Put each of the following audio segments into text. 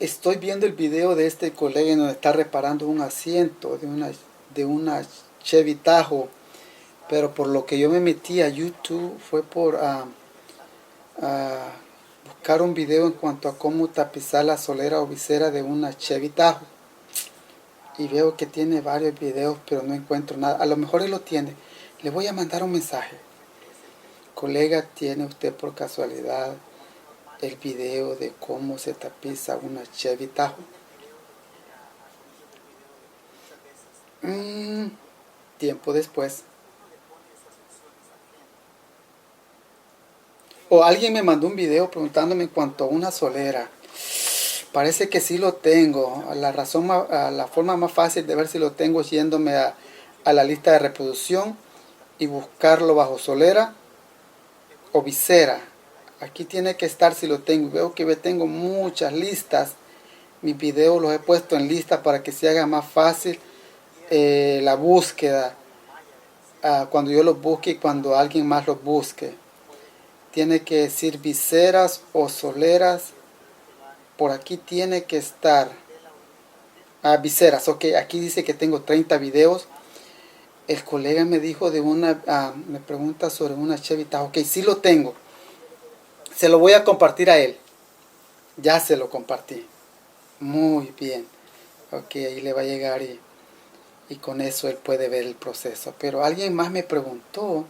Estoy viendo el video de este colega en donde está reparando un asiento de una Chevy Tahoe, pero por lo que yo me metí a YouTube fue por a buscar un video en cuanto a cómo tapizar la solera o visera de una Chevy Tahoe. Y veo que tiene varios videos, pero no encuentro nada. A lo mejor él lo tiene. Le voy a mandar un mensaje. Colega, ¿tiene usted por casualidad el video de cómo se tapiza una Chevy Tahoe? Tiempo después. O alguien me mandó un video preguntándome en cuanto a una solera. Parece que sí lo tengo. La forma más fácil de ver si lo tengo es yéndome a la lista de reproducción y buscarlo bajo solera o visera. Aquí tiene que estar si lo tengo. Veo que tengo muchas listas. Mis videos los he puesto en lista para que se haga más fácil la búsqueda. Cuando yo los busque y cuando alguien más los busque. Tiene que decir viseras o soleras. Por aquí tiene que estar. Viseras, ok. Aquí dice que tengo 30 videos. El colega me dijo de me pregunta sobre una Chevy Tahoe. Ok, sí lo tengo. Se lo voy a compartir a él. Ya se lo compartí. Muy bien. Ok, ahí le va a llegar y con eso él puede ver el proceso. Pero alguien más me preguntó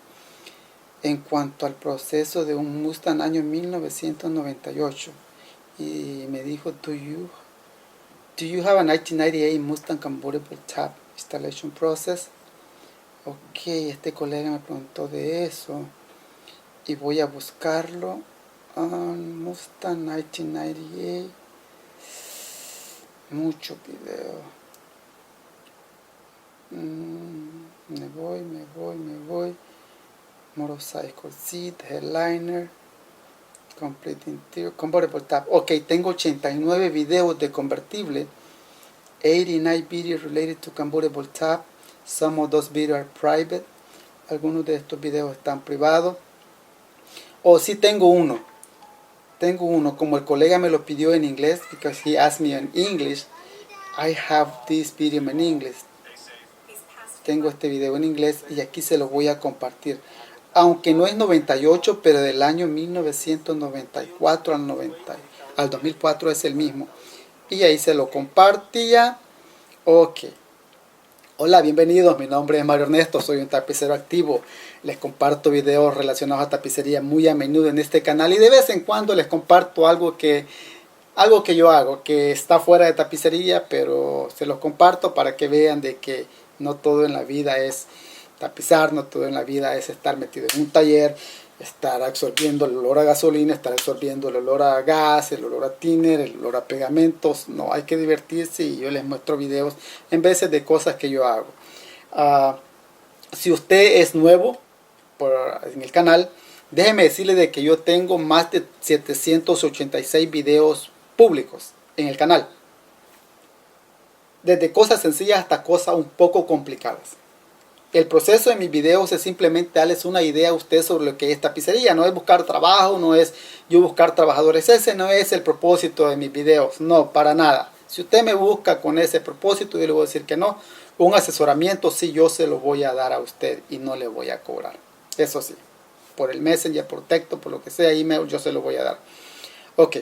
en cuanto al proceso de un Mustang año 1998. Y me dijo, do you have a 1998 Mustang convertible tap installation process? Ok, este colega me preguntó de eso. Y voy a buscarlo. Mustang 1998. Mucho video. Me voy. Motorcycle seat, headliner, complete interior, convertible tap. Ok, tengo 89 videos de convertible. 89 videos related to convertible tap. Some of those videos are private. Algunos de estos videos están privados. Sí tengo uno. Como el colega me lo pidió en inglés, because he asked me in English, I have this video in English. Tengo este video en inglés y aquí se lo voy a compartir. Aunque no es 98, pero del año 1994 al 2004 es el mismo. Y ahí se lo compartía. Ok. Hola, bienvenidos. Mi nombre es Mario Ernesto. Soy un tapicero activo. Les comparto videos relacionados a tapicería muy a menudo en este canal. Y de vez en cuando les comparto algo que yo hago, que está fuera de tapicería, pero se los comparto para que vean de que no todo en la vida es tapizar, no todo en la vida es estar metido en un taller, estar absorbiendo el olor a gasolina, estar absorbiendo el olor a gas, el olor a thinner, el olor a pegamentos. No, hay que divertirse y yo les muestro videos en veces de cosas que yo hago. Si usted es nuevo en el canal, déjeme decirle de que yo tengo más de 786 videos públicos en el canal. Desde cosas sencillas hasta cosas un poco complicadas. El proceso de mis videos es simplemente darles una idea a usted sobre lo que es tapicería. No es buscar trabajo, no es yo buscar trabajadores. Ese no es el propósito de mis videos. No, para nada. Si usted me busca con ese propósito, yo le voy a decir que no. Un asesoramiento sí yo se lo voy a dar a usted y no le voy a cobrar. Eso sí. Por el Messenger, por texto, por lo que sea, email, yo se lo voy a dar. Ok.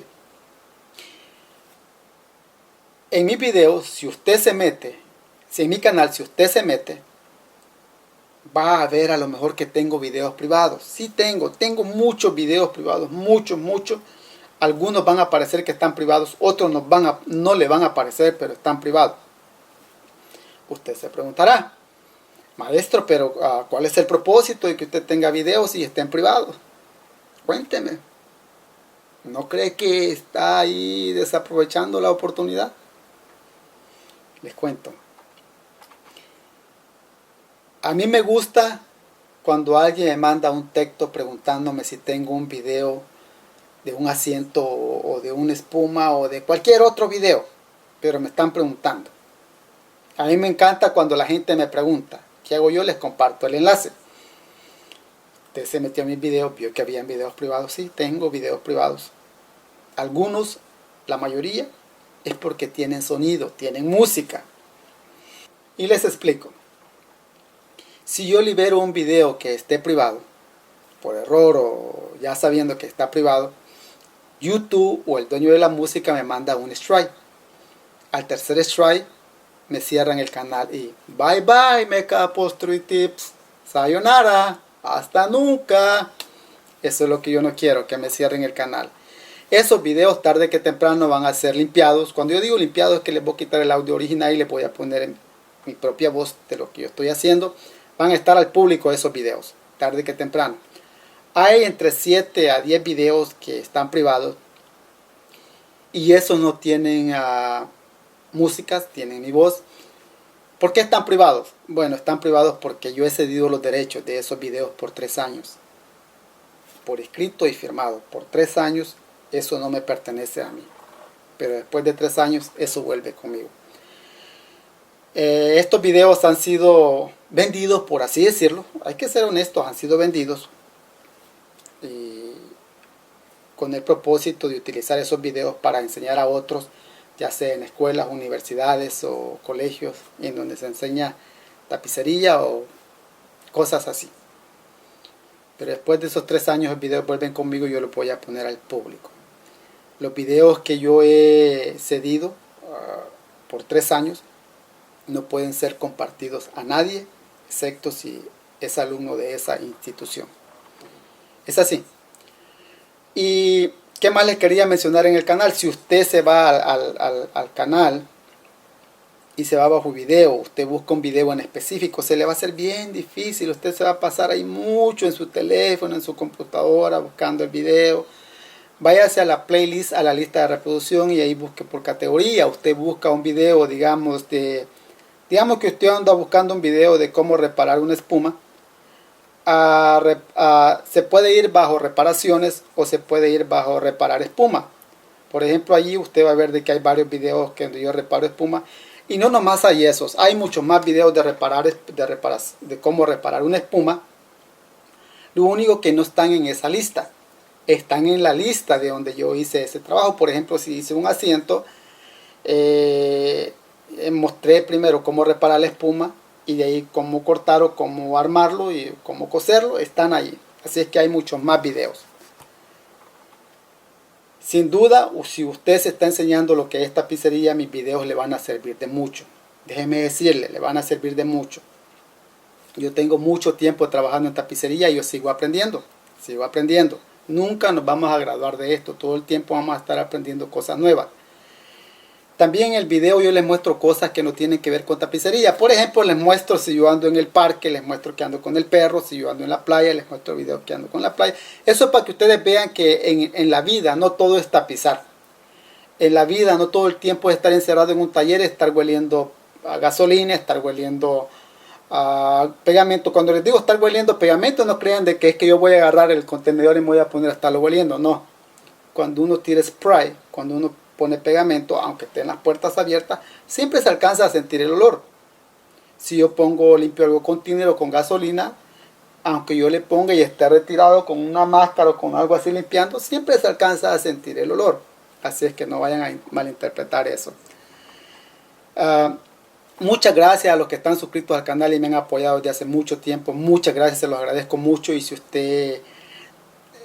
En mis videos, si usted se mete, en mi canal, si usted se mete, va a ver a lo mejor que tengo videos privados. Sí tengo muchos videos privados, muchos. Algunos van a aparecer que están privados, otros no le van a aparecer, pero están privados. Usted se preguntará, maestro, pero ¿cuál es el propósito de que usted tenga videos y estén privados? Cuénteme. ¿No cree que está ahí desaprovechando la oportunidad? Les cuento. A mí me gusta cuando alguien me manda un texto preguntándome si tengo un video de un asiento o de una espuma o de cualquier otro video, pero me están preguntando. A mí me encanta cuando la gente me pregunta. ¿Qué hago yo? Les comparto el enlace. Usted se metió a mis videos, vio que había videos privados. Sí, tengo videos privados. Algunos, la mayoría, es porque tienen sonido, tienen música. Y les explico. Si yo libero un video que esté privado, por error o ya sabiendo que está privado, YouTube o el dueño de la música me manda un strike. Al tercer strike me cierran el canal y bye bye Mecha Upholstery Tips, sayonara, hasta nunca. Eso es lo que yo no quiero, que me cierren el canal. Esos videos tarde que temprano van a ser limpiados. Cuando yo digo limpiados es que les voy a quitar el audio original y les voy a poner en mi propia voz de lo que yo estoy haciendo. Van a estar al público esos videos, tarde que temprano. Hay entre 7 a 10 videos que están privados y esos no tienen músicas, tienen mi voz. ¿Por qué están privados? Bueno, están privados porque yo he cedido los derechos de esos videos por 3 años. Por escrito y firmado. Por 3 años eso no me pertenece a mí. Pero después de 3 años eso vuelve conmigo. Estos videos han sido vendidos, por así decirlo. Hay que ser honestos, han sido vendidos. Y con el propósito de utilizar esos videos para enseñar a otros, ya sea en escuelas, universidades o colegios, en donde se enseña tapicería o cosas así. Pero después de esos 3 años, los videos vuelven conmigo y yo los voy a poner al público. Los videos que yo he cedido por 3 años no pueden ser compartidos a nadie, excepto si es alumno de esa institución. Es así. ¿Y qué más les quería mencionar en el canal? Si usted se va al canal y se va bajo video, usted busca un video en específico, se le va a hacer bien difícil. Usted se va a pasar ahí mucho en su teléfono, en su computadora, buscando el video. Váyase a la playlist, a la lista de reproducción y ahí busque por categoría. Usted busca un video, digamos que usted anda buscando un video de cómo reparar una espuma. Se puede ir bajo reparaciones o se puede ir bajo reparar espuma. Por ejemplo, allí usted va a ver de que hay varios videos que yo reparo espuma. Y no nomás hay esos, hay muchos más videos de cómo reparar una espuma. Lo único que no están en esa lista, están en la lista de donde yo hice ese trabajo. Por ejemplo, si hice un asiento, mostré primero cómo reparar la espuma y de ahí cómo cortar o cómo armarlo y cómo coserlo, están ahí. Así es que hay muchos más videos. Sin duda, si usted se está enseñando lo que es tapicería, mis videos le van a servir de mucho. Déjeme decirle, le van a servir de mucho. Yo tengo mucho tiempo trabajando en tapicería y yo sigo aprendiendo. Nunca nos vamos a graduar de esto. Todo el tiempo vamos a estar aprendiendo cosas nuevas. También en el video yo les muestro cosas que no tienen que ver con tapicería. Por ejemplo, les muestro si yo ando en el parque, les muestro que ando con el perro. Si yo ando en la playa, les muestro videos que ando con la playa. Eso es para que ustedes vean que en la vida no todo es tapizar. En la vida no todo el tiempo es estar encerrado en un taller, estar hueliendo a gasolina, estar hueliendo a pegamento. Cuando les digo estar hueliendo pegamento, no crean de que es que yo voy a agarrar el contenedor y me voy a poner a estarlo hueliendo. No. Cuando uno tira spray, cuando uno pone pegamento, aunque estén las puertas abiertas, siempre se alcanza a sentir el olor. Si yo limpio algo con tiner o con gasolina, aunque yo le ponga y esté retirado con una máscara o con algo así limpiando, siempre se alcanza a sentir el olor. Así es que no vayan a malinterpretar eso. Muchas gracias a los que están suscritos al canal y me han apoyado desde hace mucho tiempo. Muchas gracias, se los agradezco mucho. Y si usted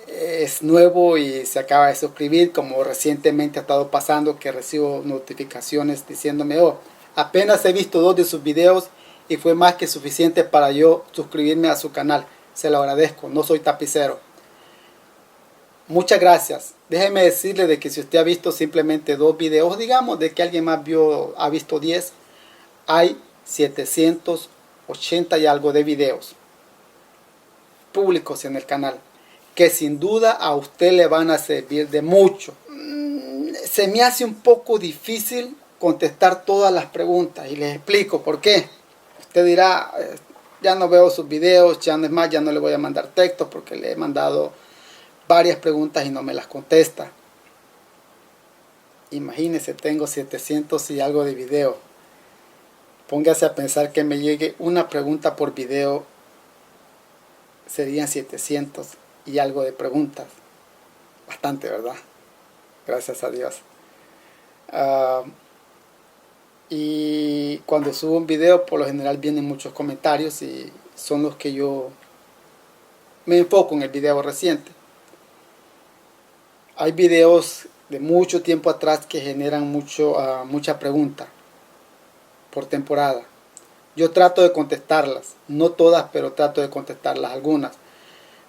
es nuevo y se acaba de suscribir, como recientemente ha estado pasando, que recibo notificaciones diciéndome, oh, apenas he visto 2 de sus videos y fue más que suficiente para yo suscribirme a su canal. Se lo agradezco, no soy tapicero. Muchas gracias. Déjeme decirle de que si usted ha visto simplemente 2 videos, digamos de que alguien más ha visto 10, hay 780 y algo de videos públicos en el canal, que sin duda a usted le van a servir de mucho. Se me hace un poco difícil contestar todas las preguntas y les explico por qué. Usted dirá, ya no veo sus videos, ya no es más, ya no le voy a mandar textos porque le he mandado varias preguntas y no me las contesta. Imagínese, tengo 700 y algo de videos. Póngase a pensar que me llegue una pregunta por video, serían 700 y algo de preguntas. Bastante, ¿verdad? Gracias a Dios. Ah, y cuando subo un video, por lo general vienen muchos comentarios y son los que yo me enfoco en el video reciente. Hay videos de mucho tiempo atrás que generan mucha pregunta por temporada. Yo trato de contestarlas, no todas, pero trato de contestarlas algunas.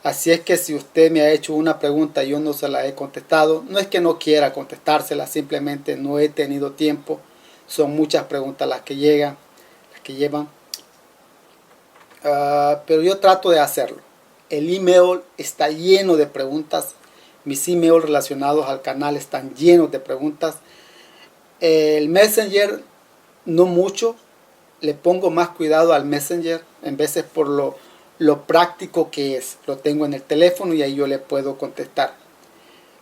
Así es que si usted me ha hecho una pregunta y yo no se la he contestado, no es que no quiera contestársela, simplemente no he tenido tiempo. Son muchas preguntas las que llegan, las que llevan. Pero yo trato de hacerlo. El email está lleno de preguntas. Mis emails relacionados al canal están llenos de preguntas. El Messenger, no mucho. Le pongo más cuidado al Messenger, en veces por lo práctico que es. Lo tengo en el teléfono y ahí yo le puedo contestar.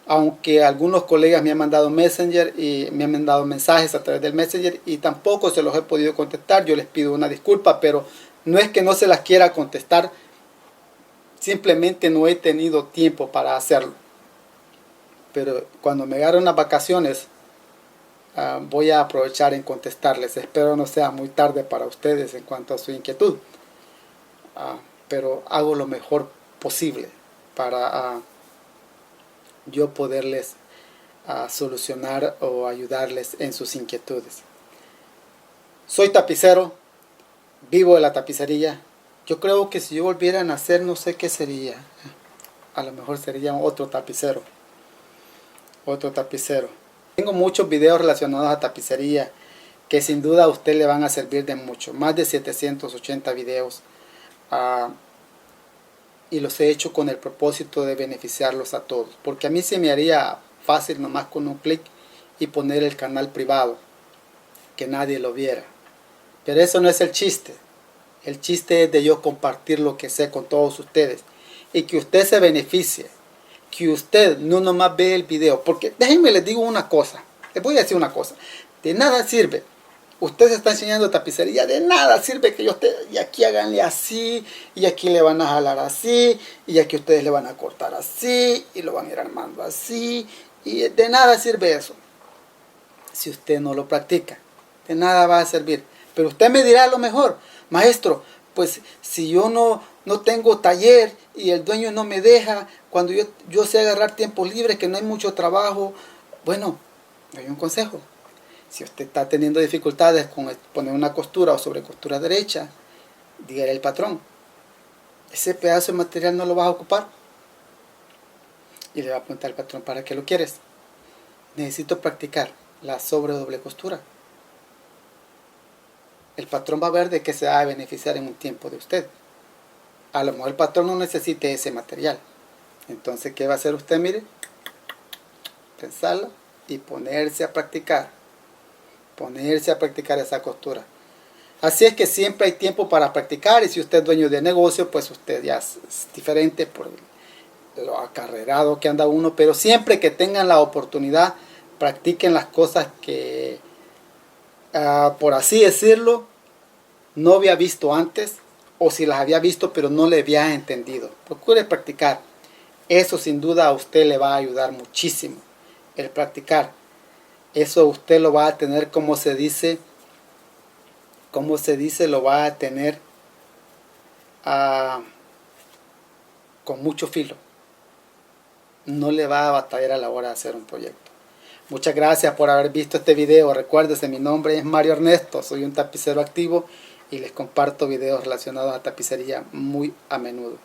Aunque algunos colegas me han mandado Messenger y me han mandado mensajes a través del Messenger y tampoco se los he podido contestar, yo les pido una disculpa, pero no es que no se las quiera contestar, simplemente no he tenido tiempo para hacerlo. Pero cuando me agarren las vacaciones, voy a aprovechar en contestarles. Espero no sea muy tarde para ustedes en cuanto a su inquietud. Pero hago lo mejor posible para yo poderles solucionar o ayudarles en sus inquietudes. Soy tapicero, vivo de la tapicería. Yo creo que si yo volviera a nacer, no sé qué sería. A lo mejor sería otro tapicero. Otro tapicero. Tengo muchos videos relacionados a tapicería que sin duda a usted le van a servir de mucho. Más de 780 videos. Y los he hecho con el propósito de beneficiarlos a todos. Porque a mí se me haría fácil nomás con un clic y poner el canal privado. Que nadie lo viera. Pero eso no es el chiste. El chiste es de yo compartir lo que sé con todos ustedes. Y que usted se beneficie. Que usted no nomás ve el video. Porque déjenme les digo una cosa. Les voy a decir una cosa. De nada sirve. Usted se está enseñando tapicería. De nada sirve que yo esté. Y aquí háganle así. Y aquí le van a jalar así. Y aquí ustedes le van a cortar así. Y lo van a ir armando así. Y de nada sirve eso. Si usted no lo practica. De nada va a servir. Pero usted me dirá lo mejor. Maestro, pues si yo no tengo taller y el dueño no me deja, cuando yo sé agarrar tiempo libre, que no hay mucho trabajo, bueno, le doy un consejo. Si usted está teniendo dificultades con poner una costura o sobre costura derecha, dígale al patrón, ese pedazo de material no lo vas a ocupar. Y le va a preguntar al patrón, ¿para qué lo quieres? Necesito practicar la sobre doble costura. El patrón va a ver de qué se va a beneficiar en un tiempo de usted. A lo mejor el patrón no necesite ese material. Entonces, ¿qué va a hacer usted? Mire, pensarlo y ponerse a practicar. Ponerse a practicar esa costura. Así es que siempre hay tiempo para practicar. Y si usted es dueño de negocio, pues usted ya es diferente por lo acarreado que anda uno. Pero siempre que tengan la oportunidad, practiquen las cosas que, por así decirlo, no había visto antes, o si las había visto pero no le había entendido. Procure practicar. Eso sin duda a usted le va a ayudar muchísimo, el practicar. Eso usted lo va a tener, como se dice, lo va a tener con mucho filo. No le va a batallar a la hora de hacer un proyecto. Muchas gracias por haber visto este video. Recuérdese, mi nombre es Mario Ernesto, soy un tapicero activo y les comparto videos relacionados a tapicería muy a menudo.